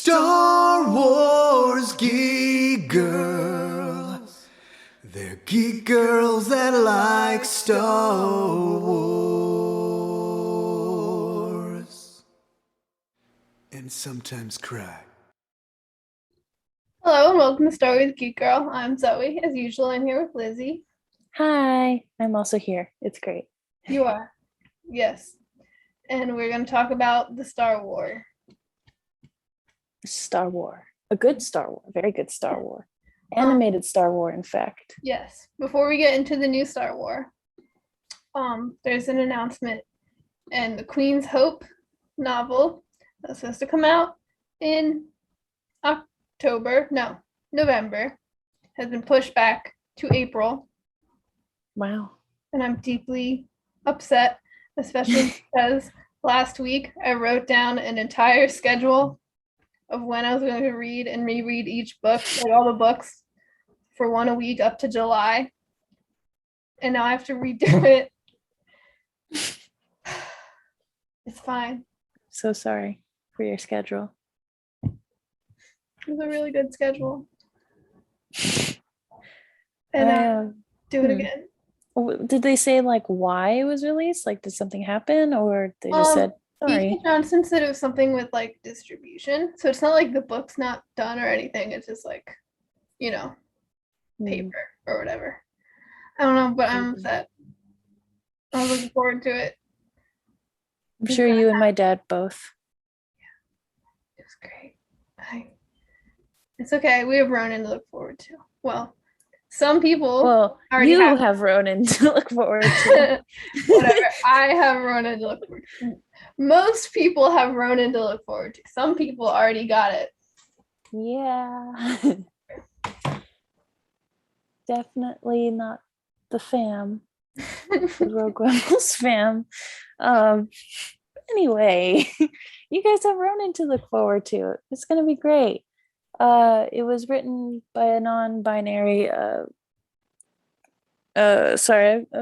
Star Wars geek girls. They're geek girls that like Star Wars. And sometimes cry. Hello and welcome to Star Wars Geek Girl. I'm Zoe. As usual, I'm here with Lizzy. Hi, I'm also here. It's great. You are. Yes. And we're going to talk about the Star War. Star War. A good Star War. Very good Star War. Animated Star War, in fact. Yes. Before we get into the new Star War, there's an announcement, and the Queen's Hope novel that's supposed to come out in November, has been pushed back to April. Wow. And I'm deeply upset, especially because last week I wrote down an entire schedule of when I was going to read and reread each book, like all the books, for one a week up to July. And now I have to redo it. It's fine. So sorry for your schedule. It was a really good schedule. And I'll do it again. Did they say like why it was released? Like did something happen, or they just said sorry? E.K. Johnson said it was something with like distribution. So it's not like the book's not done or anything. It's just like, paper or whatever. I don't know, but I'm upset. I was looking forward to it. I'm sure you and my dad both. Yeah, it was great. It's okay. We have Ronan to look forward to. Well, some people you have Ronan to look forward to. Whatever. I have Ronan to look forward to. Most people have Ronan to look forward to. Some people already got it. Yeah. Definitely not the fam. The Rogue Rebels fam. Anyway, you guys have Ronan to look forward to. It's gonna be great. It was written by a non-binary a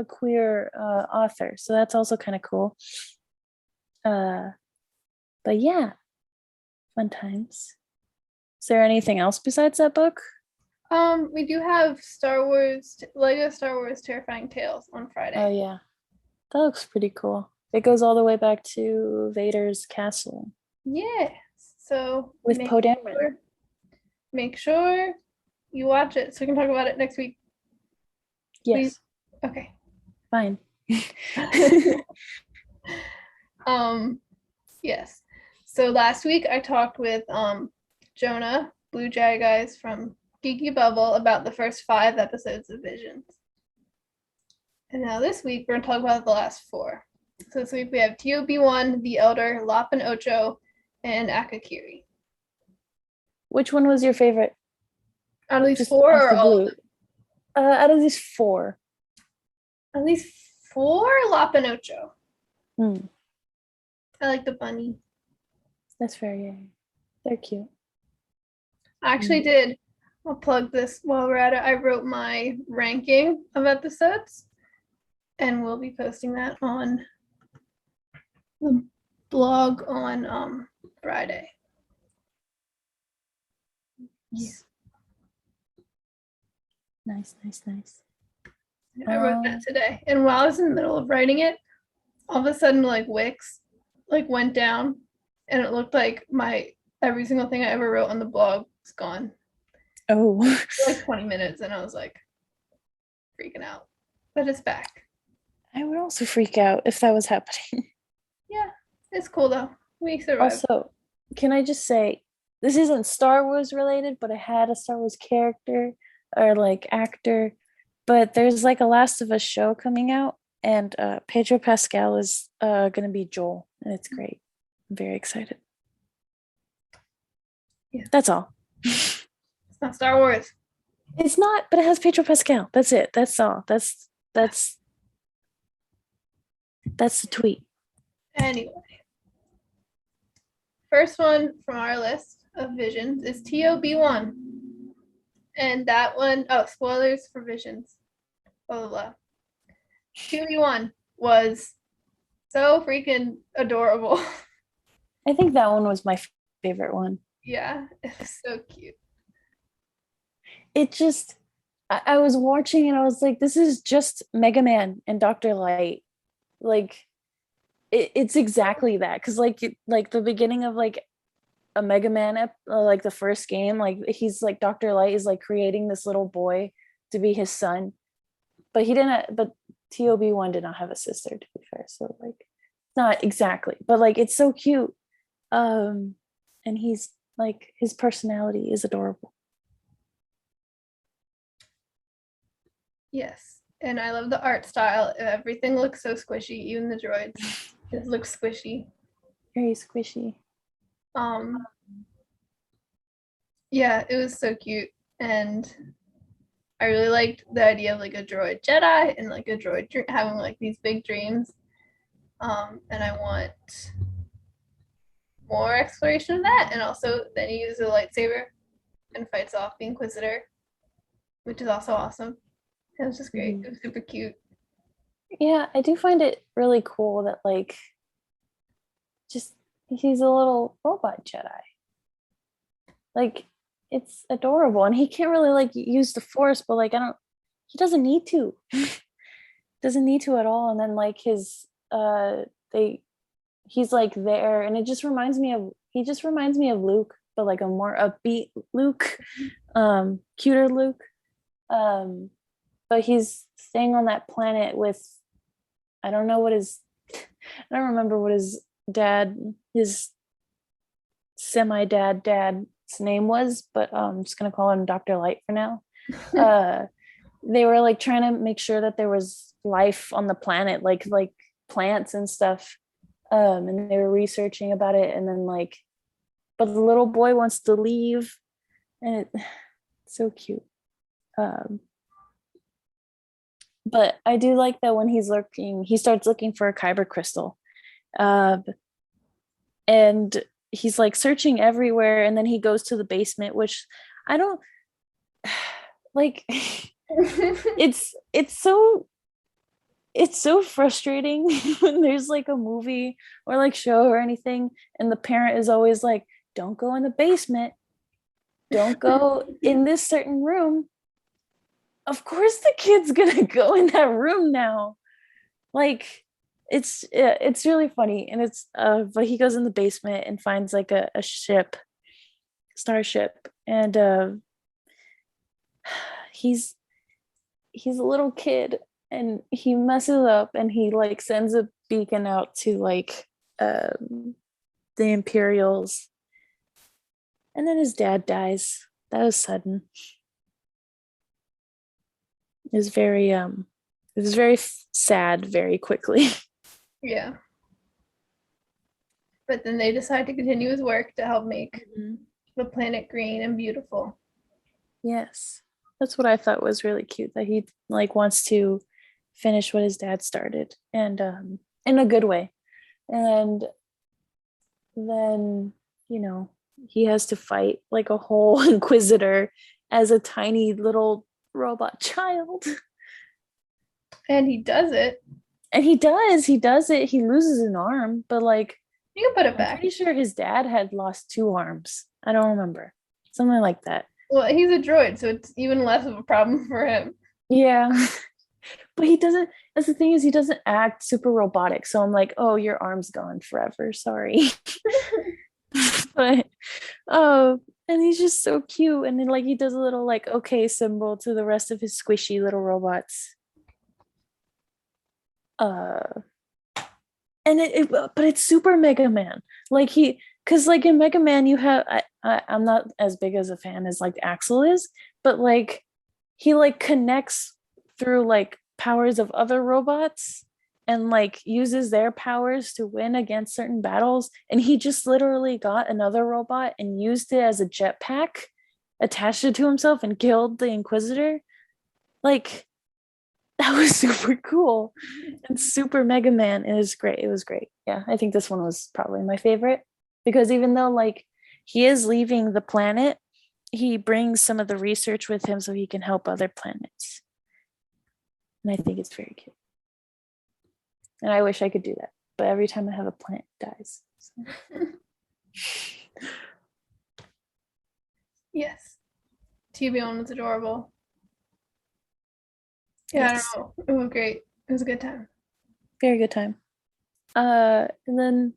queer author, so that's also kind of cool. But yeah, fun times. Is there anything else besides that book? We do have Lego Star Wars Terrifying Tales on Friday. Oh yeah, that looks pretty cool. It goes all the way back to Vader's castle. Yeah, so with Poe Dameron. Make sure you watch it so we can talk about it next week. Yes. Please? Okay. Fine. Yes. So last week I talked with Jonah, Blue Jay guys from Geeky Bubble, about the first 5 episodes of Visions. And now this week we're going to talk about the last 4. So this week we have TOB1, The Elder, Lop and Ocho, and Akakiri. Which one was your favorite? Out of these 4 or all of them? Out of these 4. At least 4 Lop and Ocho. I like the bunny. That's fair, yeah. They're cute. I actually did. I'll plug this while we're at it. I wrote my ranking of episodes, and we'll be posting that on the blog on Friday. Yeah. Nice. I wrote that today, and while I was in the middle of writing it, all of a sudden Wix went down, and it looked like every single thing I ever wrote on the blog was gone. Oh. For 20 minutes, and I was freaking out. But it's back. I would also freak out if that was happening. Yeah, it's cool though. We survived. Also, can I just say, this isn't Star Wars related, but I had a Star Wars character or actor. But there's a Last of Us show coming out, and Pedro Pascal is gonna be Joel, and it's great. I'm very excited. Yeah. That's all. It's not Star Wars. It's not, but it has Pedro Pascal. That's it. That's all. That's the tweet. Anyway. First one from our list of Visions is TOB1. And that one, spoilers for Visions. Blah, blah, blah. TOB1 was so freaking adorable. I think that one was my favorite one. Yeah, it's so cute. It just, I was watching and I was like, this is just Mega Man and Dr. Light. Like, it's exactly that. Because like the beginning of like a Mega Man, like the first game, like he's like Dr. Light is like creating this little boy to be his son, but he didn't. But TOB1 did not have a sister, to be fair. So like, not exactly, but like it's so cute. And he's like his personality is adorable. Yes. And I love the art style. Everything looks so squishy, even the droids. It looks squishy. Very squishy. Um yeah, it was so cute. And I really liked the idea of like a droid Jedi and like a droid having like these big dreams. And I want more exploration of that. And also then he uses a lightsaber and fights off the Inquisitor, which is also awesome. It was just great. It was super cute. Yeah, I do find it really cool that like just he's a little robot Jedi. Like it's adorable and he can't really like use the force, but like I don't he doesn't need to. Doesn't need to at all. And then like his they he's like there and it just reminds me of he just reminds me of Luke, but like a more upbeat Luke, cuter Luke. Um but he's staying on that planet with I don't know what his I don't remember what his dad's name was, but I'm just gonna call him Dr. Light for now. Uh they were like trying to make sure that there was life on the planet, like plants and stuff. And they were researching about it, and then like, but the little boy wants to leave, and it's so cute. Um, but I do like that when he starts looking for a kyber crystal, uh, and he's like searching everywhere, and then he goes to the basement, which I don't like. It's it's so frustrating when there's like a movie or like show or anything and the parent is always like don't go in the basement, don't go in this certain room. Of course the kid's gonna go in that room now. Like it's really funny and it's but he goes in the basement and finds like a starship, and he's he's a little kid and he messes up and he like sends a beacon out to like the Imperials, and then his dad dies. That was sudden. It was very sad very quickly. Yeah. But then they decide to continue his work to help make the planet green and beautiful. Yes, that's what I thought was really cute, that he like wants to finish what his dad started, and in a good way. And then he has to fight like a whole inquisitor as a tiny little robot child. And he does it. And he does it. He loses an arm, but like You can put it I'm back. pretty sure his dad had lost two arms. I don't remember. Something like that. Well, he's a droid, so it's even less of a problem for him. Yeah. But he doesn't, that's the thing, is he doesn't act super robotic. So I'm like, oh, your arm's gone forever. Sorry. But oh, and he's just so cute. And then like he does a little like okay symbol to the rest of his squishy little robots. Uh and but it's super Mega Man. Like because like in Mega Man you have I'm not as big as a fan as like Axel is, but like he like connects through like powers of other robots and like uses their powers to win against certain battles, and he just literally got another robot and used it as a jetpack, attached it to himself and killed the Inquisitor. Like that was super cool and super Mega Man. It was great. It was great. Yeah, I think this one was probably my favorite because even though like he is leaving the planet, he brings some of the research with him so he can help other planets. And I think it's very cute. And I wish I could do that, but every time I have a plant, it dies. So. Yes. TB1 was adorable. Yeah, Yes. I don't know. It was great. It was a good time. Very good time. And then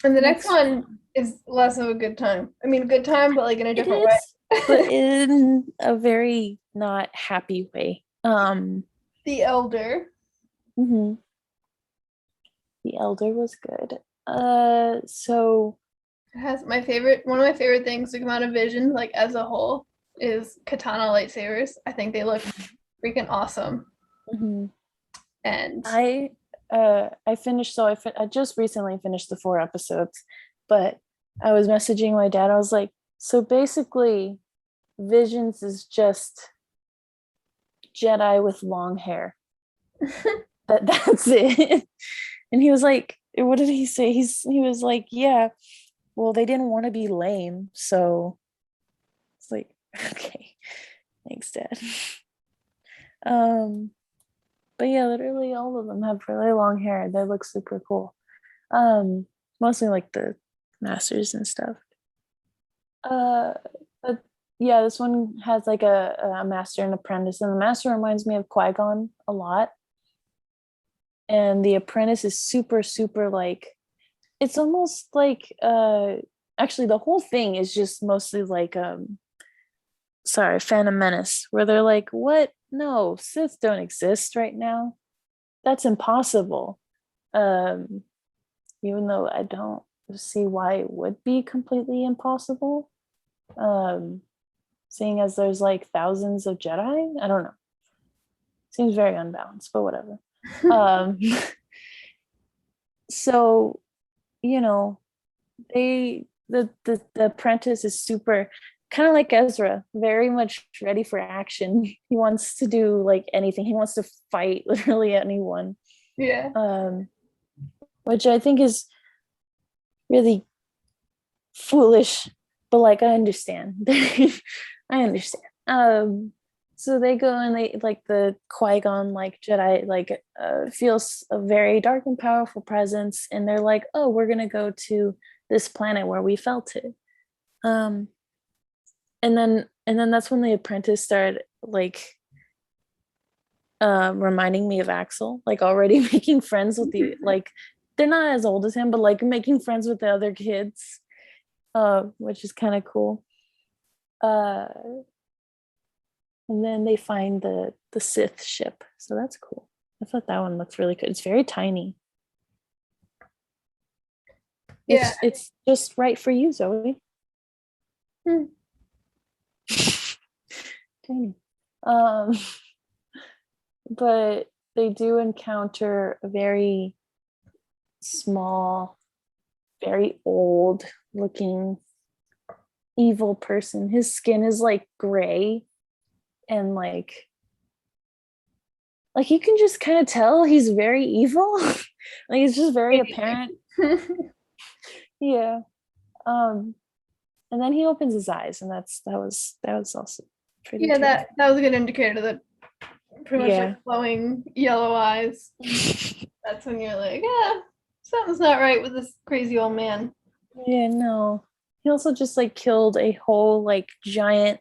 And the next one is less of a good time. I mean, a good time, but like in a different way. but in a very not happy way. The Elder. Mhm. The Elder was good. So It has one of my favorite things to come out of Vision, like as a whole, is katana lightsabers. I think they look freaking awesome. mhm. And I finished. So I just recently finished the 4 episodes, but I was messaging my dad. I was like, so basically, Visions is just Jedi with long hair. That's it. And he was like, what did he say? He was like, yeah, well, they didn't want to be lame, so it's like, okay, thanks, Dad. Um, but yeah, literally all of them have really long hair. They look super cool. Mostly like the masters and stuff. Uh, but yeah, this one has like a master and apprentice, and the master reminds me of Qui-Gon a lot. And the apprentice is super, super like, it's almost like actually the whole thing is just mostly like sorry, Phantom Menace, where they're like, what? No, Sith don't exist right now. That's impossible. Um, Even though I don't see why it would be completely impossible. Um, Seeing as there's like thousands of Jedi, I don't know. Seems very unbalanced, but whatever. Um, so you know, the apprentice is super kind of like Ezra, very much ready for action. He wants to do like anything. He wants to fight literally anyone. yeah. Which I think is really foolish, but like I understand. I understand. So they go and they like the Qui-Gon like Jedi like feels a very dark and powerful presence, and they're like, oh, we're gonna go to this planet where we felt it. Um, and then that's when the apprentice started like reminding me of Axel, like already making friends with the like they're not as old as him, but like making friends with the other kids, which is kind of cool. Uh, and then they find the Sith ship, so that's cool. I thought that one looks really good. It's very tiny. Yeah. It's just right for you, Zoe. Hmm. Tiny. But they do encounter a very small, very old looking evil person. His skin is like gray and like you can just kind of tell he's very evil. Like it's just very apparent. Yeah. Um and then he opens his eyes, and that was also pretty Yeah, terrifying. that was a good indicator that pretty much Yeah. like glowing yellow eyes. That's when you're like, yeah, something's not right with this crazy old man. Yeah, no. He also just like killed a whole like giant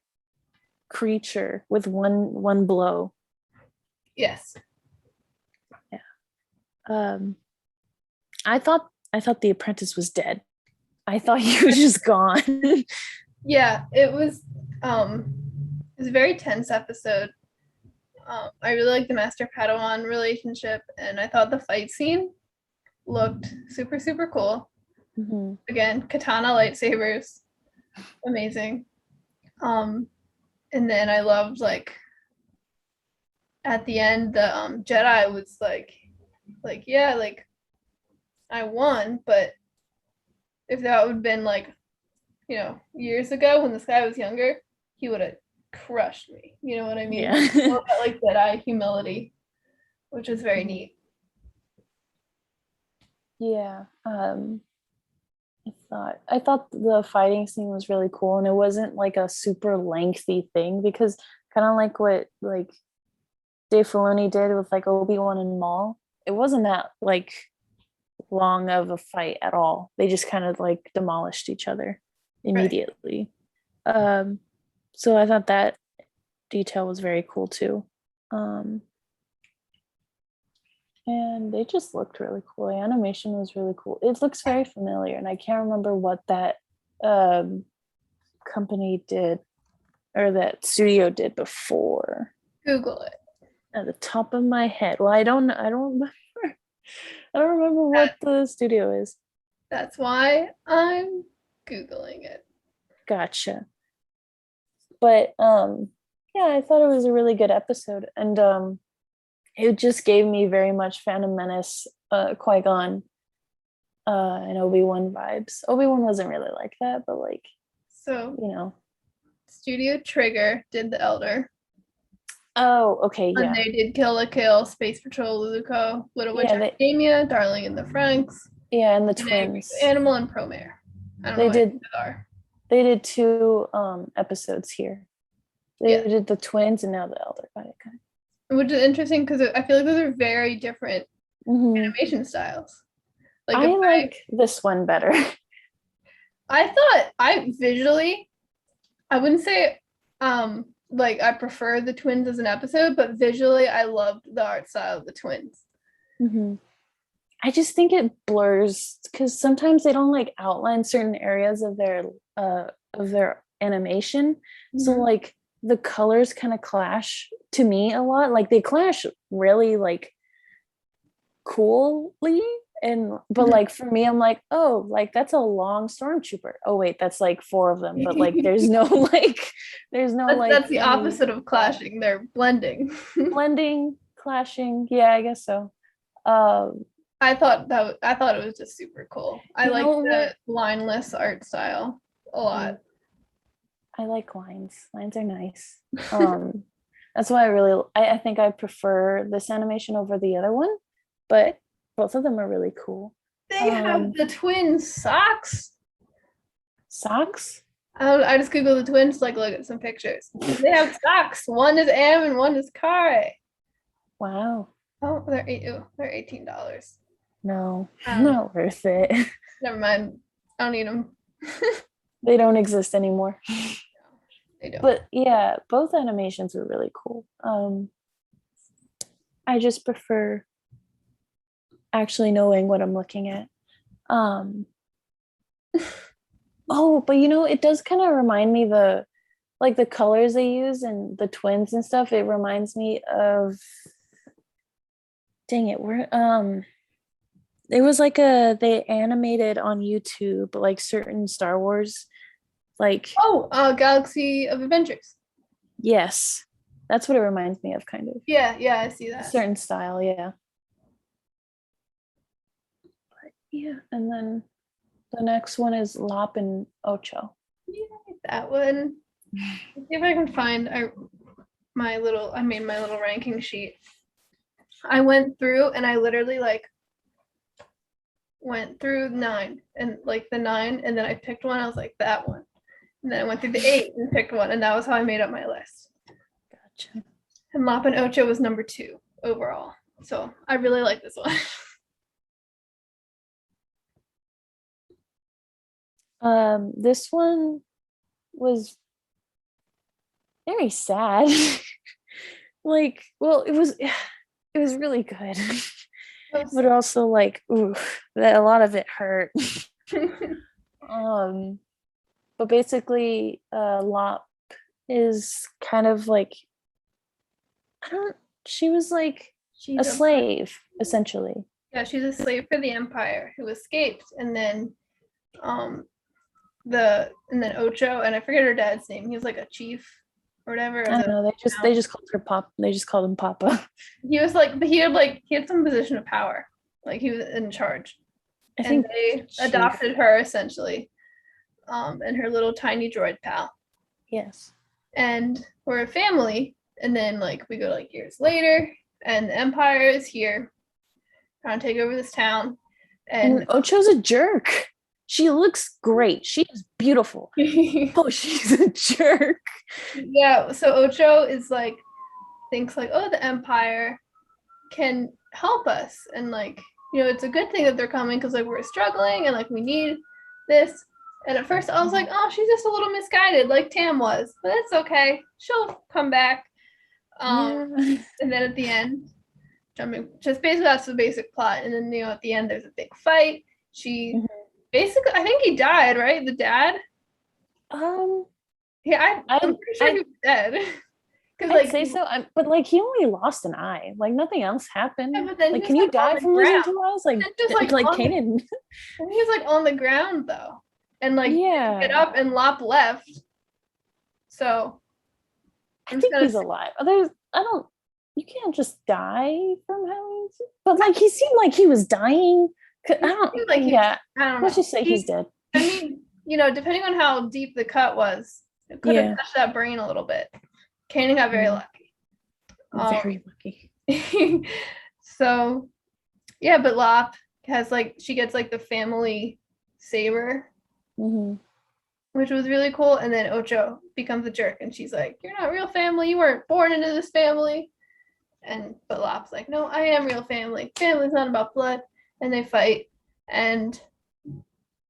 creature with one blow. Yes. Yeah. Um I thought the apprentice was dead. I thought he was just gone. Yeah, it was a very tense episode. I really like the Master Padawan relationship, and I thought the fight scene looked super, super cool. Mhm. Again, katana lightsabers, amazing. And then I loved like at the end the Jedi was like yeah, like I won, but if that would have been like, years ago when this guy was younger, he would have crushed me. You know what I mean? Yeah. All that like Jedi humility, which is very neat. Yeah. I thought the fighting scene was really cool, and it wasn't like a super lengthy thing, because kind of like what like Dave Filoni did with like Obi-Wan and Maul. It wasn't that like long of a fight at all. They just kind of like demolished each other Right. immediately. Um So I thought that detail was very cool too. And they just looked really cool. The animation was really cool. It looks very familiar, and I can't remember what that company did or that studio did before. Google it. At the top of my head. Well, I don't remember. I don't remember what the studio is. That's why I'm Googling it. Gotcha. But yeah, I thought it was a really good episode, and it just gave me very much Phantom Menace, Qui-Gon, and Obi-Wan vibes. Obi-Wan wasn't really like that, but like, So, you know. Studio Trigger did The Elder. Oh, okay, And yeah. they did Kill la Kill, Space Patrol, Luluco, Little Witch Yeah, Academia, Darling in the Franxx, yeah, and the twins. Animal, and Promare. I don't They know what did. those are. They did 2 episodes here. They Yeah. did the twins and now the Elder. Got it. Which is interesting because I feel like those are very different Mhm. animation styles. Like I like this one better. I thought I wouldn't say like I prefer the twins as an episode, but visually I loved the art style of the twins. Mhm. I just think it blurs because sometimes they don't like outline certain areas of their animation. So Mhm. like the colors kind of clash to me a lot. Like they clash really like coolly, and but Mhm. like for me, I'm like, oh, like that's a long stormtrooper. Oh wait, that's like 4 of them, but like there's no That's the any opposite of clashing. They're blending. blending, clashing. Yeah, I guess so. Um, I thought it was just super cool. I you like know the what? lineless art style a lot. I like lines. Lines are nice. That's why I think I prefer this animation over the other one, but both of them are really cool. They have the twin socks. Socks? I just googled the twins to like look at some pictures. They have socks. One is M and one is Kare. Wow. Oh, they're $18. No, not worth it. Never mind. I don't need them. They don't exist anymore. They don't. But yeah, both animations are really cool. I just prefer actually knowing what I'm looking at. Oh, but it does kind of remind me the colors they use and the twins and stuff. It reminds me of, dang it, where it was like they animated on YouTube like certain Star Wars, like, Galaxy of Adventures. yes, that's what it reminds me of, kind of. Yeah, I see A that. certain style, yeah. But yeah, and then the next one is Lop and Ocho. Yeah, that one. Let's see if I can find I made my little ranking sheet. I went through and I literally like went through 9 and like the 9 and then I picked one. I was like that one. And then I went through the 8 and picked one, and that was how I made up my list. Gotcha. And Lop and Ocho was number 2 overall. So I really like this one. This one was very sad. Like, well, it was really good. But also like, ooh, that a lot of it hurt. But basically, Lop is kind of like, she was like She's a slave, essentially. Yeah, she's a slave for the Empire who escaped, and then Ocho, and I forget her dad's name. He was like a chief or whatever. I don't know. They just called her Pop. They just called him Papa. He was like, but he had some position of power, like he was in charge. I think they adopted her essentially, and her little tiny droid pal. Yes. And we're a family, and then like we go like years later, and the Empire is here, trying to take over this town. And Ocho's a jerk. She looks great. She is beautiful. Oh, she's a jerk. Yeah, so Ocho is like, thinks like, oh, the Empire can help us, and like, it's a good thing that they're coming because like we're struggling and like we need this. And at first I was like, oh, she's just a little misguided, like Tam was, but it's okay. She'll come back. Yeah. And then at the end, just basically that's the basic plot. And then at the end there's a big fight. She basically, I think he died, right? The dad. Yeah, I'm pretty sure he was dead. Because I'd say so, but like he only lost an eye. Like nothing else happened. yeah, but then like, he can was you die on the from losing ground. 2 eyes? Like, Just like Kanan. And he was like on the ground though, and like Yeah. get up and Lop left. So I think he's alive. I don't. You can't just die from having. But like he seemed like he was dying. I don't. Like yeah. I don't know. Let's just say he's dead. I mean, depending on how deep the cut was, it could have touched that brain a little bit. Kanan got very lucky. Very lucky. So, yeah, but Lop has she gets the family saber, which was really cool. And then Ocho becomes a jerk, and she's like, "You're not real family. You weren't born into this family." But Lop's like, "No, I am real family. Family's not about blood." And they fight, and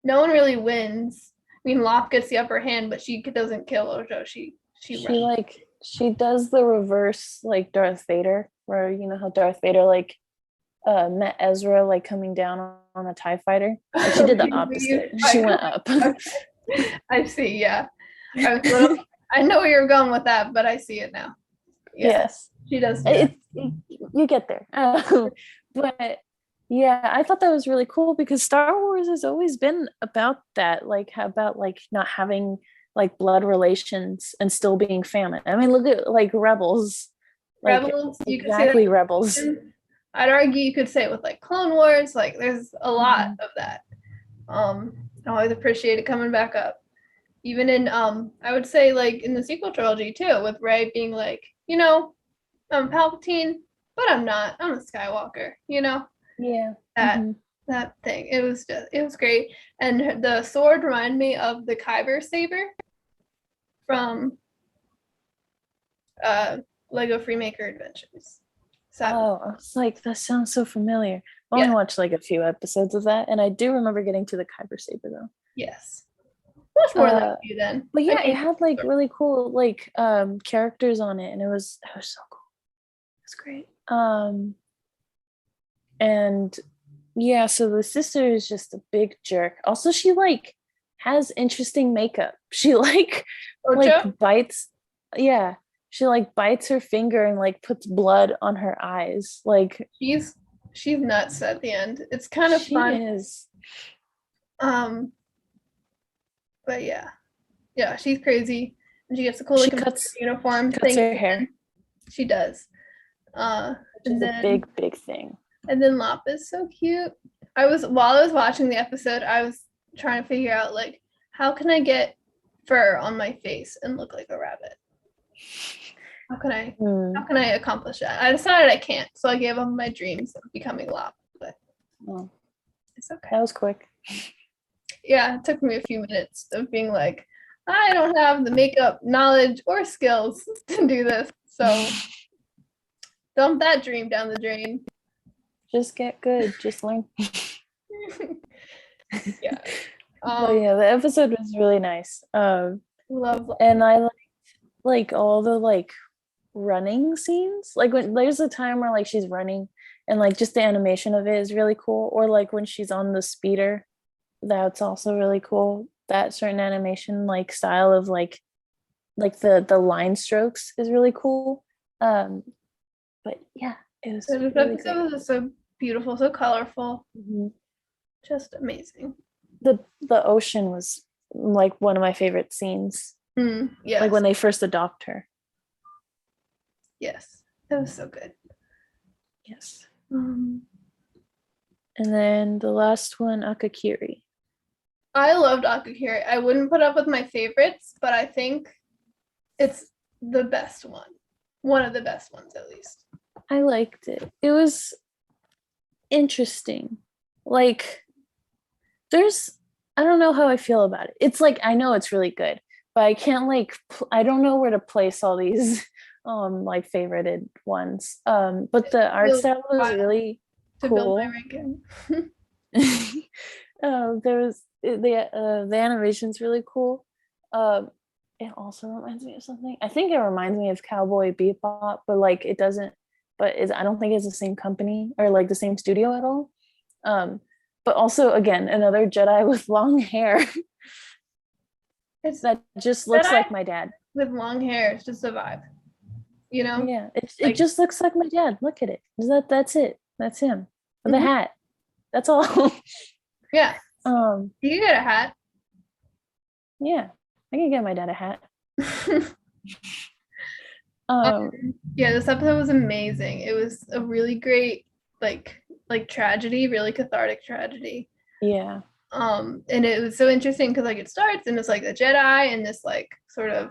no one really wins. I mean, Lop gets the upper hand, but she doesn't kill Ojo. She does the reverse, like Darth Vader, where you know how Darth Vader met Ezra coming down on a TIE fighter. Like, she did the opposite. She went up. I see. Yeah, I know where you're going with that, but I see it now. Yes, she does. You get there, but yeah, I thought that was really cool because Star Wars has always been about that, about not having blood relations and still being family. I mean, look at Rebels. Rebels, you exactly, Rebels. I'd argue you could say it with Clone Wars. There's a lot of that. I always appreciate it coming back up. Even in I would say in the sequel trilogy too, with Rey being I'm Palpatine, but I'm not. I'm a Skywalker. Yeah. That thing. It was great. And the sword reminded me of the Kyber saber from Lego Freemaker Adventures. Oh, I was like, that sounds so familiar. I only watched a few episodes of that, and I do remember getting to the Kyber saber though. Yes. Much more than you then. But yeah, it had really cool characters on it, and it was so cool. It was great. And yeah, so the sister is just a big jerk. Also, she has interesting makeup. She bites. Yeah, she bites her finger and puts blood on her eyes. She's nuts at the end. It's kind of fun. She is. But yeah, she's crazy, and she gets a cool uniform. Cuts her hair. She does. Which is a big thing. And then Lop is so cute. While I was watching the episode, I was trying to figure out how can I get fur on my face and look like a rabbit? How can I accomplish that? I decided I can't, so I gave up my dreams of becoming Lop. But it's okay. That was quick. Yeah, it took me a few minutes of being I don't have the makeup knowledge or skills to do this, so dump that dream down the drain. Just get good. Just learn. Yeah. Yeah, the episode was really nice. Love. And I liked all the running scenes. When there's a time where she's running and just the animation of it is really cool. Or when she's on the speeder, that's also really cool. That certain animation style of the line strokes is really cool. But yeah, it was. This episode was so beautiful, so colorful, just amazing. The ocean was one of my favorite scenes. Yeah, when they first adopt her. Yes, that was so good. Yes. And then the last one, Akakiri. I loved Akakiri. I wouldn't put up with my favorites, but I think it's the best one. One of the best ones, at least. I liked it. It was interesting. I don't know how I feel about it. It's I know it's really good, but I can't I don't know where to place all these favorited ones. But the art style was really cool. To build my ranking. There was the animation's really cool. It also reminds me of something. I think it reminds me of Cowboy Bebop, but like it doesn't. But I don't think it's the same company or like the same studio at all. Um, but also again another Jedi with long hair It's that just looks Jedi like my dad. with long hair. It's just a vibe, you know. Yeah, it Like- just looks like my dad. Look at it. That's it. That's him with a Mhm. hat. That's all. Yeah, um, you can get a hat. yeah, I can get my dad a hat. Um, Yeah, this episode was amazing. It was a really great like tragedy, really cathartic tragedy. yeah, And it was so interesting because like it starts and it's like a Jedi and this like sort of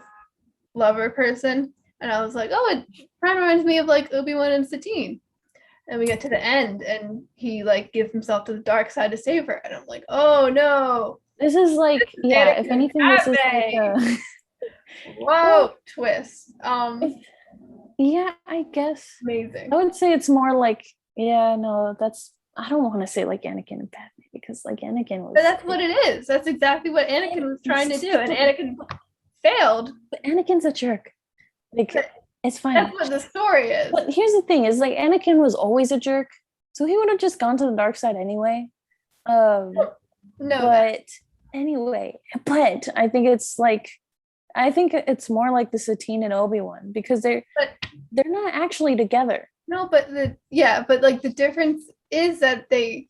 lover person, and I was like, oh, it kind of reminds me of like Obi-Wan and Satine. And we get to the end and he like gives himself to the dark side to save her, and I'm like, oh no, this is like yeah. If Anakin anything, this is like Padme. Whoa, Well, twist. yeah, I guess Amazing. I would say it's more like yeah. No, that's I don't want to say like Anakin and Padme because like Anakin was. But that's what it is. That's exactly what Anakin was trying to do, and Anakin failed. But Anakin's a jerk. Like it's fine. That's what the story is. But here's the thing: is like Anakin was always a jerk, so he would have just gone to the dark side anyway. No, But anyway, but I think it's like I think it's more like the Satine and Obi-Wan because they're not actually together. no, but like the difference is that they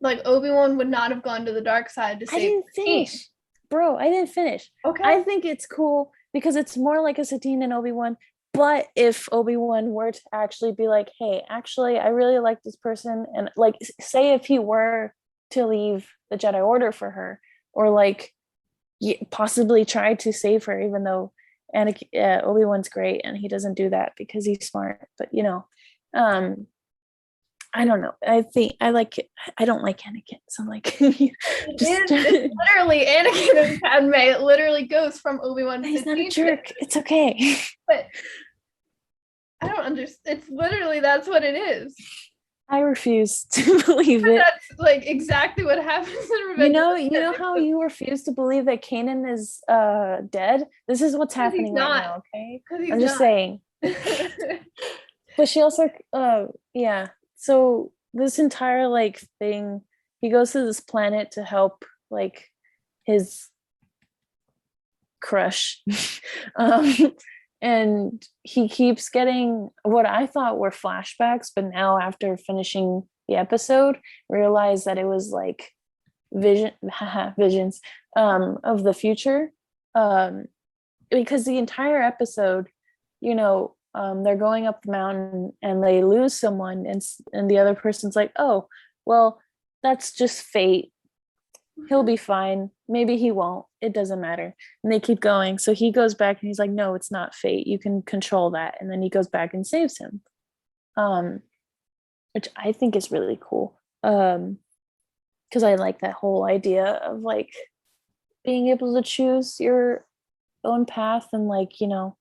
like Obi-Wan would not have gone to the dark side to I save didn't Satine. finish, bro. I didn't finish. Okay. I think it's cool because it's more like a Satine and Obi-Wan. But if Obi-Wan were to actually be like, hey, actually, I really like this person, and like, say if he were to leave the Jedi Order for her, or like possibly try to save her, even though Obi-Wan's great and he doesn't do that because he's smart. But you know, I don't know. I think I like it. I don't like Anakin. So like, It's literally Anakin and Padme. It literally goes from Obi-Wan to he's not a Satine. jerk. It's okay. But I don't understand. It's literally that's what it is. I refuse to believe it. That's like exactly what happens in Revenge. You know how you refuse to believe that Kanan is dead? This is what's happening right now, okay? I'm just saying. But she also yeah. So this entire like thing, he goes to this planet to help like his crush. And he keeps getting what I thought were flashbacks, but now after finishing the episode, realized that it was like visions of the future. Because the entire episode, you know, they're going up the mountain and they lose someone, and the other person's like, oh, well, that's just fate. He'll be fine. Maybe he won't. It doesn't matter. And they keep going. So he goes back and he's like, no, it's not fate. You can control that. And then he goes back and saves him. Which I think is really cool. Because I like that whole idea of like being able to choose your own path and like, you know,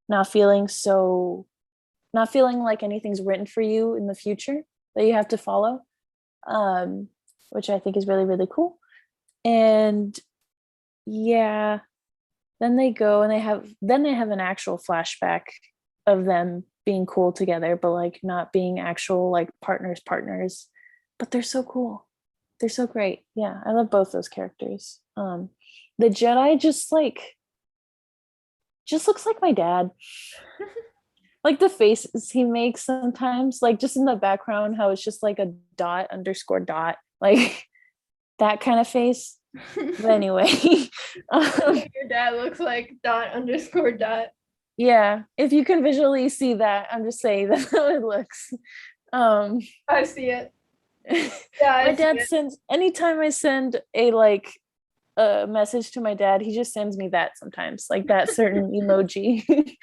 not feeling like anything's written for you in the future that you have to follow. Which I think is really, really cool. And yeah, then they go and they have an actual flashback of them being cool together, but like not being actual like partners, but they're so cool. They're so great. Yeah, I love both those characters. The Jedi just looks like my dad. Like the faces he makes sometimes, like just in the background, how it's just like a dot underscore dot, like that kind of face. But anyway, your dad looks like dot underscore dot. Yeah, if you can visually see that, I'm just saying that's how it looks. I see it. Yeah, my dad sends anytime I send a message to my dad, he just sends me that sometimes, like that certain emoji.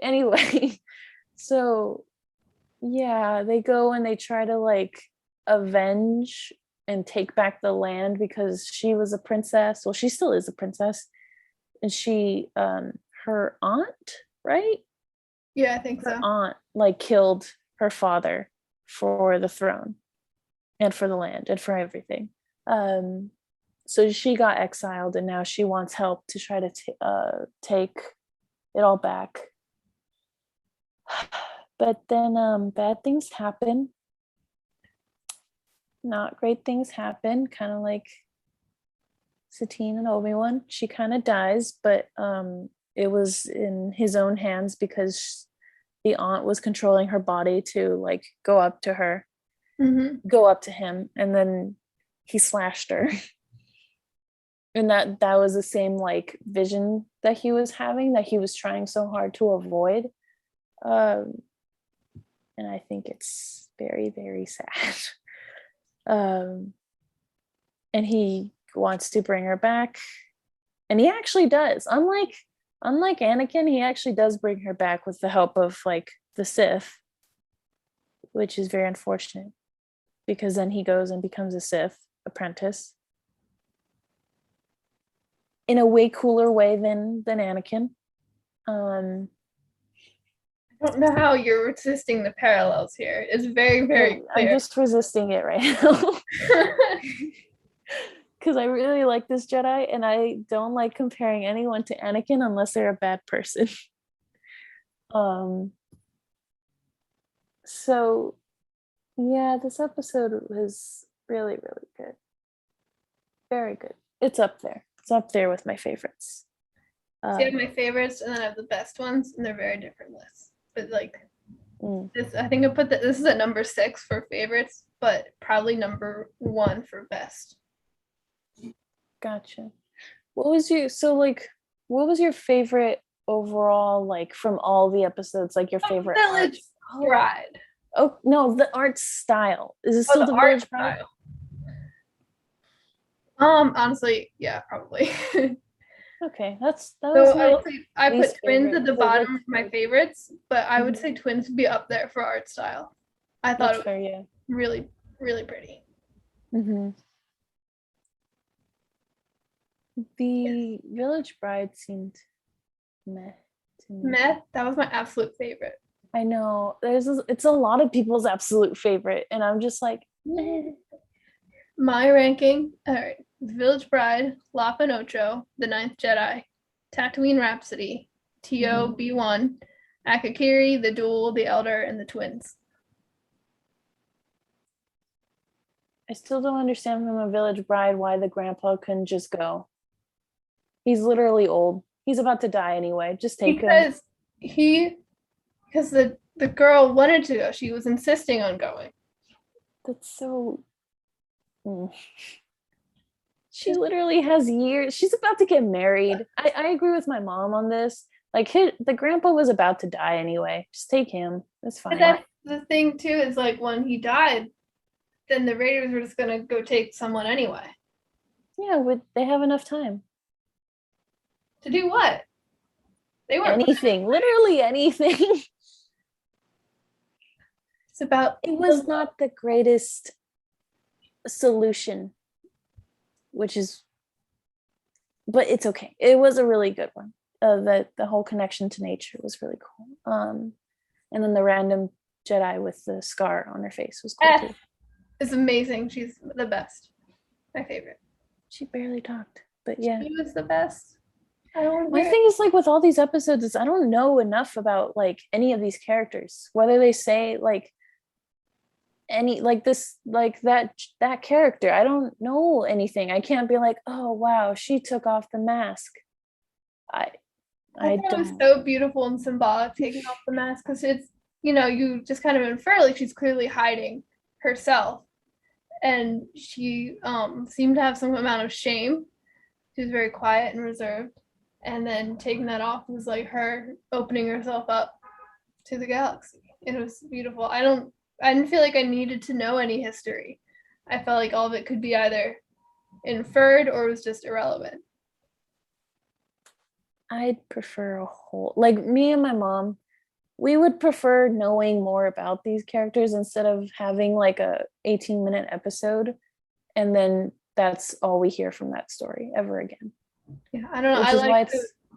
Anyway, so yeah, they go and they try to like avenge and take back the land because she was a princess. Well, she still is a princess. And she her aunt, right? Yeah, I think her so. aunt like killed her father for the throne and for the land and for everything. So she got exiled, and now she wants help to try to take it all back. But then bad things happen. Not great things happen, kind of like Satine and Obi-Wan. She kind of dies, but it was in his own hands because the aunt was controlling her body to like go up to her, go up to him, and then he slashed her. And that was the same like vision that he was having, that he was trying so hard to avoid. And I think it's very, very sad. And he wants to bring her back, and he actually does. Unlike Anakin, he actually does bring her back with the help of like the Sith, which is very unfortunate, because then he goes and becomes a Sith apprentice in a way cooler way than Anakin. I don't know how you're resisting the parallels here. It's very, very clear. I'm just resisting it right now. Because I really like this Jedi, and I don't like comparing anyone to Anakin unless they're a bad person. So yeah, this episode was really, really good. Very good. It's up there. It's up there with my favorites. So I have my favorites, and then I have the best ones, and they're very different lists. But like this, I think I put that this is at number 6 for favorites, but probably number 1 for best. Gotcha. What was your favorite overall, like from all the episodes, like your favorite Village Bride. Oh no, the art style. Is it still the Village Bride? Honestly, yeah, probably. Okay, that So was I put Twins favorite. at the bottom of my favorites, but I would say Twins would be up there for art style. I thought it was fair, yeah. really, really pretty. The Village Bride seemed meh to me. Meh, that was my absolute favorite. I know. It's a lot of people's absolute favorite, and I'm just like, meh. My ranking, all right, Village Bride, Lapa Nocho, The Ninth Jedi, Tatooine Rhapsody, T.O. B1, Akakiri, The Duel, The Elder, and The Twins. I still don't understand from a Village Bride why the grandpa couldn't just go. He's literally old. He's about to die anyway. Just take him. Because the girl wanted to go. She was insisting on going. That's so... She literally has years. She's about to get married. I agree with my mom on this. Like, the grandpa was about to die anyway. Just take him. That's fine. But that's the thing, too, is like when he died, then the Raiders were just going to go take someone anyway. Yeah, they have enough time. To do what? They weren't anything. Literally anything. It's about... It was not the greatest solution, but it's okay. It was a really good one. The whole connection to nature was really cool. And then the random Jedi with the scar on her face was cool too. It's amazing. She's the best. My favorite. She barely talked, but yeah. She was the best. My thing is, like, with all these episodes is I don't know enough about like any of these characters, whether they say like any like this, like that character. I don't know anything. I can't be like, oh wow, she took off the mask. I thought it was so beautiful and symbolic taking off the mask, because it's, you just kind of infer like she's clearly hiding herself, and she seemed to have some amount of shame. She was very quiet and reserved, and then taking that off was like her opening herself up to the galaxy. It was beautiful. I didn't feel like I needed to know any history. I felt like all of it could be either inferred or was just irrelevant. I'd prefer like me and my mom, we would prefer knowing more about these characters instead of having like a 18-minute episode and then that's all we hear from that story ever again. Yeah, I don't know. I like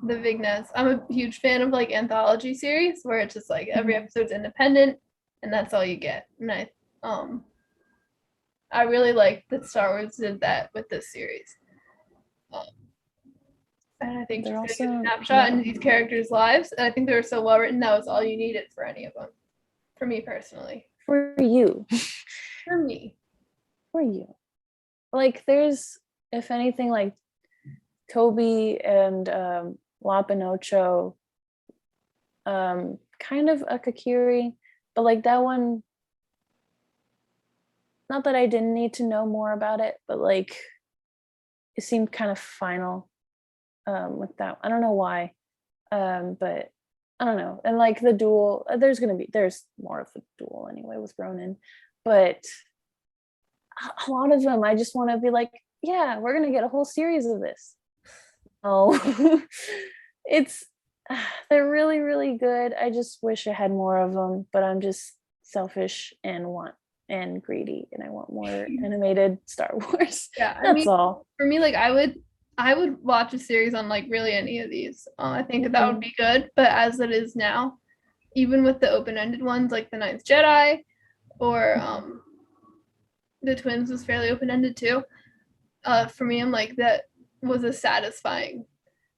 the vignettes. I'm a huge fan of like anthology series where it's just like every episode's independent and that's all you get. And I really like that Star Wars did that with this series. And I think They're just getting a also snapshot into these characters' lives, and I think they were so well written, that was all you needed for any of them. For me personally. for you. For me. For you. Like there's, if anything, like Toby and Lop and Ocho, kind of Akakiri, but like that one, not that I didn't need to know more about it, but like it seemed kind of final with that. I don't know why, but I don't know. And like the duel, there's more of the duel anyway with Ronan, but a lot of them I just want to be like, yeah, we're gonna get a whole series of this. Oh, it's they're really really good. I just wish I had more of them, but I'm just selfish and greedy, and I want more animated Star Wars. Yeah, That's all. For me, like I would watch a series on like really any of these. I think that would be good, but as it is now, even with the open-ended ones like the Ninth Jedi or the Twins was fairly open-ended too. For me, I'm like, that was a satisfying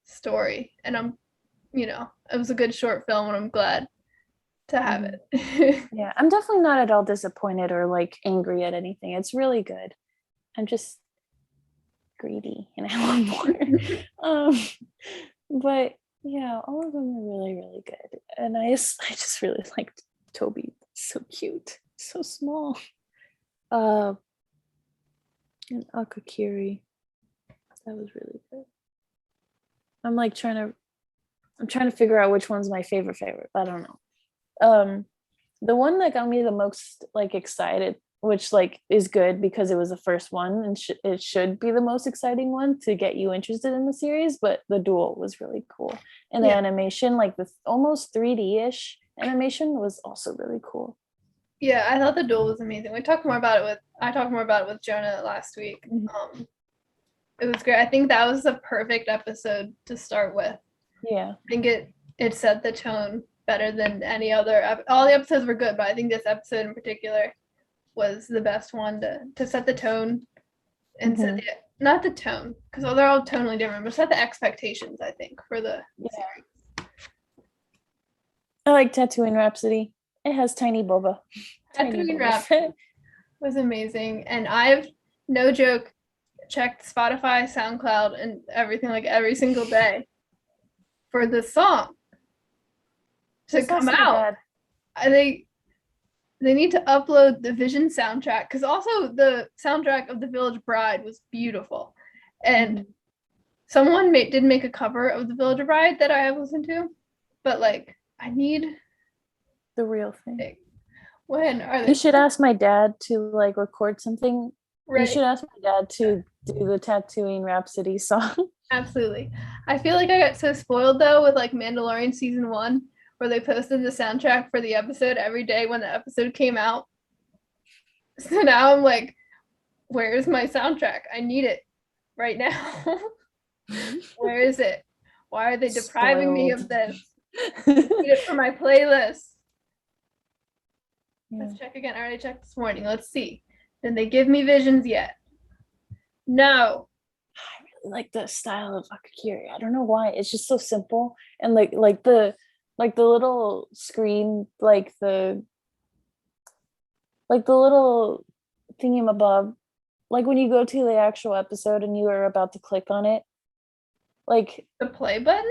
story, and it was a good short film, and I'm glad to have it. Yeah, I'm definitely not at all disappointed or like angry at anything. It's really good. I'm just greedy and I want more. But yeah, all of them are really really good, and I just really liked Toby. So cute, so small. And Akakiri, that was really good. I'm trying to figure out which one's my favorite. I don't know. The one that got me the most like excited, which like is good because it was the first one and it should be the most exciting one to get you interested in the series, but the duel was really cool, and the animation, like the almost 3D-ish animation, was also really cool. Yeah, I thought the duel was amazing. I talked more about it with Jonah last week. It was great. I think that was the perfect episode to start with. Yeah, I think it set the tone better than any other. All the episodes were good, but I think this episode in particular was the best one to set the tone and set not the tone, because they're all totally different, but set the expectations, I think, for the series. I like Tatooine Rhapsody. It has tiny boba. Tatooine Rhapsody was amazing, and I've, no joke, checked Spotify, SoundCloud, and everything like every single day for the song to come out. They need to upload the Vision soundtrack, because also the soundtrack of The Village Bride was beautiful, and someone did make a cover of The Village Bride that I have listened to, but like I need the real thing. When are they? You should ask my dad to like record something. Right. You should ask my dad to do the Tatooine Rhapsody song. Absolutely. I feel like I got so spoiled though with like Mandalorian season 1, where they posted the soundtrack for the episode every day when the episode came out. So now I'm like, where's my soundtrack? I need it right now. Where is it? Why are they depriving me of this? I need it for my playlist. Let's check again. I already checked this morning. Let's see. Did they give me visions yet? No. I really like the style of Akakiri. I don't know why. It's just so simple, and like the little screen, like the little thingy-above, like when you go to the actual episode and you are about to click on it, like the play button,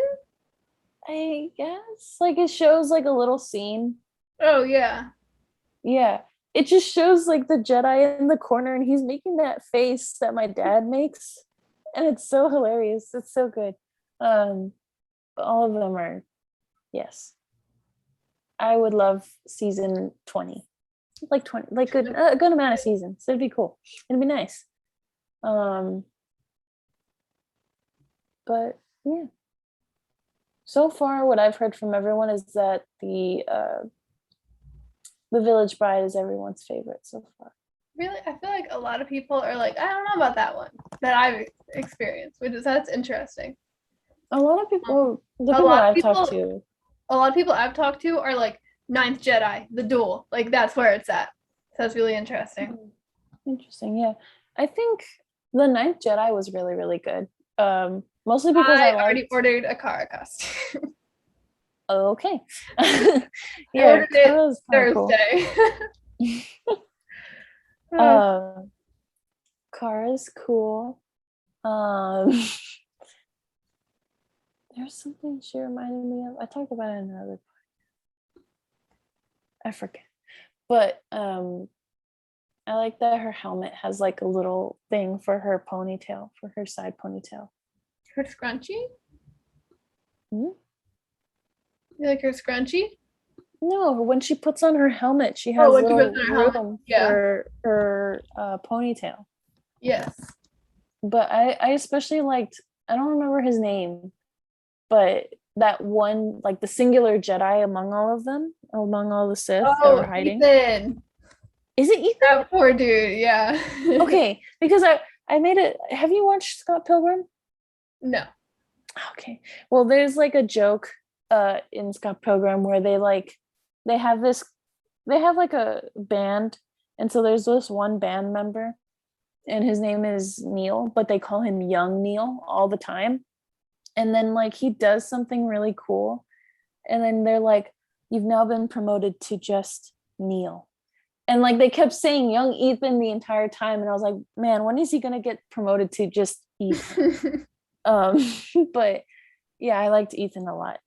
I guess, like it shows like a little scene. Oh yeah, it just shows like the Jedi in the corner, and he's making that face that my dad makes, and it's so hilarious. It's so good. All of them are, yes. I would love season 20, like a good amount of seasons. It'd be cool. It'd be nice. But yeah, so far what I've heard from everyone is that the Village Bride is everyone's favorite so far. Really? I feel like a lot of people are like, I don't know about that one that I've experienced, that's interesting. A lot of people, a lot of people I've talked to are like Ninth Jedi, the duel. Like that's where it's at. So that's really interesting. Interesting. Yeah. I think The Ninth Jedi was really, really good. Mostly because I I already liked. ordered a Kara costume. Oh, okay. I Yeah, ordered it Kara's kind of cool. Thursday. Um, Kara's cool. Um, there's something she reminded me of. I talked about it in another. I forget, but I like that her helmet has like a little thing for her ponytail, for her side ponytail. Her scrunchie? Hmm? You like her scrunchie? No, when she puts on her helmet, she Oh, has when she puts little on her helmet. room Yeah. for her ponytail. Yes. But I especially liked, I don't remember his name, but that one, like the singular Jedi among all of them, among all the Sith that were Oh, hiding. Ethan. Is it Ethan? That poor dude. Yeah. Okay, because I made it. Have you watched Scott Pilgrim? No. Okay. Well, there's like a joke in Scott Pilgrim where they have this they have like a band, and so there's this one band member and his name is Neil, but they call him Young Neil all the time. And then like he does something really cool, and then they're like, "You've now been promoted to just Neil." And like they kept saying young Ethan the entire time, and I was like, man, when is he gonna get promoted to just Ethan? But yeah, I liked Ethan a lot.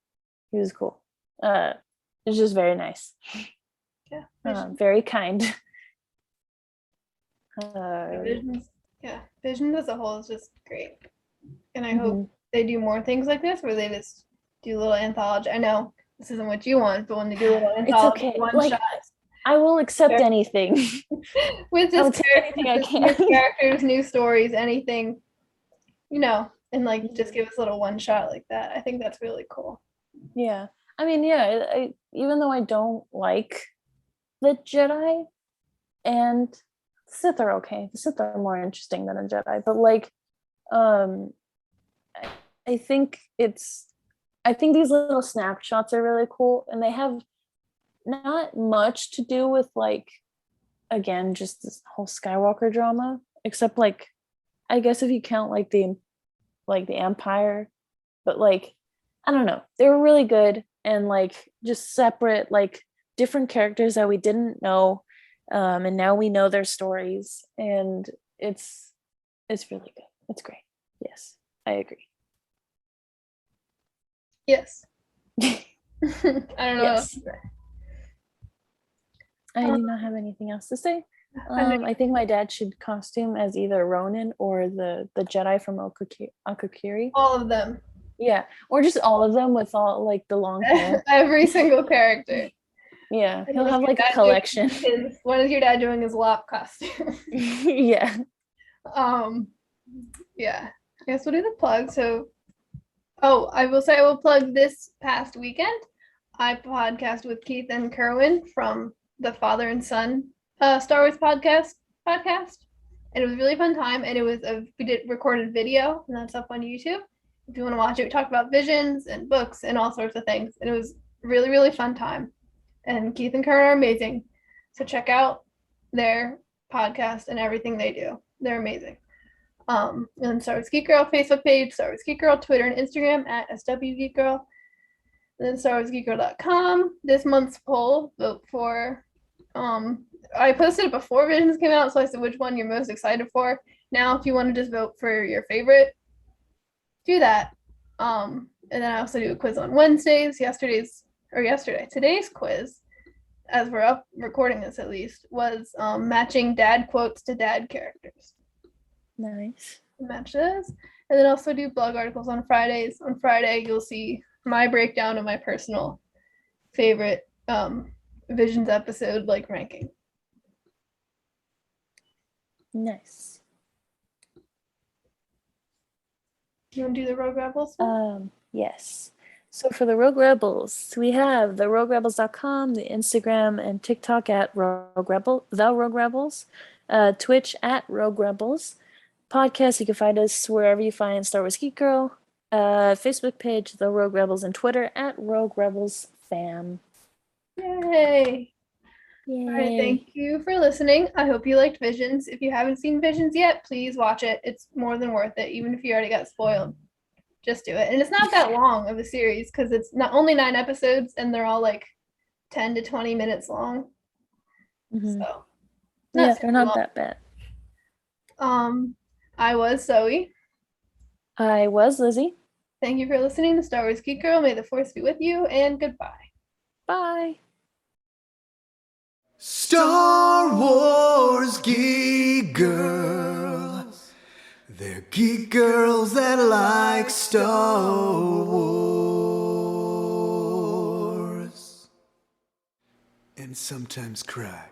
He was cool. It was just very nice. Yeah. Very kind. Visions. Yeah. Visions as a whole is just great. And I hope Mhm. they do more things like this where they just do little anthology. I know this isn't what you want, but when they do little It's anthology okay. one Like shot I will accept anything. with I this will take anything I with new can. characters, new stories, anything, and like just give us a little one shot like that. I think that's really cool. Yeah. I mean, yeah, even though I don't like the Jedi and Sith are okay. The Sith are more interesting than a Jedi, but like um I, I think I think these little snapshots are really cool, and they have not much to do with like again just this whole Skywalker drama, except like I guess if you count like the Empire, but like I don't know, they were really good and like just separate like different characters that we didn't know, and now we know their stories, and it's really good. It's great. Yes, I agree. Yes. I don't know. Yes. I do not have anything else to say. I think my dad should costume as either Ronin or the Jedi from Okakiri. All of them. Yeah, or just all of them with all like the long hair. Every single character. Yeah, And he'll when is have your like a dad collection. when is your dad doing his lop costume? Yeah. Yeah. I guess we'll do the plug. So, oh, I will say I will plug this past weekend. I podcast with Keith and Kerwin from the Father and Son Star Wars podcast, and it was a really fun time. And we did recorded video, and that's up on YouTube. If you want to watch it, we talked about visions and books and all sorts of things, and it was really really fun time. And Keith and Kerwin are amazing, so check out their podcast and everything they do. They're amazing. And Star Wars Geek Girl Facebook page, Star Wars Geek Girl Twitter and Instagram at SW Geek Girl. And then StarWarsGeekGirl.com. This month's poll, vote for. I posted it before Visions came out, so I said which one you're most excited for. Now, if you want to just vote for your favorite, do that. And then I also do a quiz on Wednesdays. Today's quiz, as we're up recording this at least, was matching dad quotes to dad characters. Nice. Match those. And then also do blog articles on Fridays. On Friday, you'll see my breakdown of my personal favorite Visions episode, like ranking. Nice. You want to do the Rogue Rebels? Yes. So for the Rogue Rebels, we have the roguerebels.com, the Instagram and TikTok at Rogue Rebel, the Rogue Rebels, Twitch at Rogue Rebels. Podcast, you can find us wherever you find Star Wars Geek Girl. Facebook page, The Rogue Rebels, and Twitter at Rogue Rebels Fam. Yay! All right, Yay. thank you for listening. I hope you liked Visions. If you haven't seen Visions yet, please watch it. It's more than worth it, even if you already got spoiled. Just do it. And it's not that long of a series because it's not only 9 episodes and they're all like 10 to 20 minutes long. Mhm. So Yeah, super they're not long. that bad. I was Zoe. I was Lizzie. Thank you for listening to Star Wars Geek Girl. May the force be with you, and goodbye. Bye. Star Wars geek girls. They're geek girls that like Star Wars. And sometimes cry.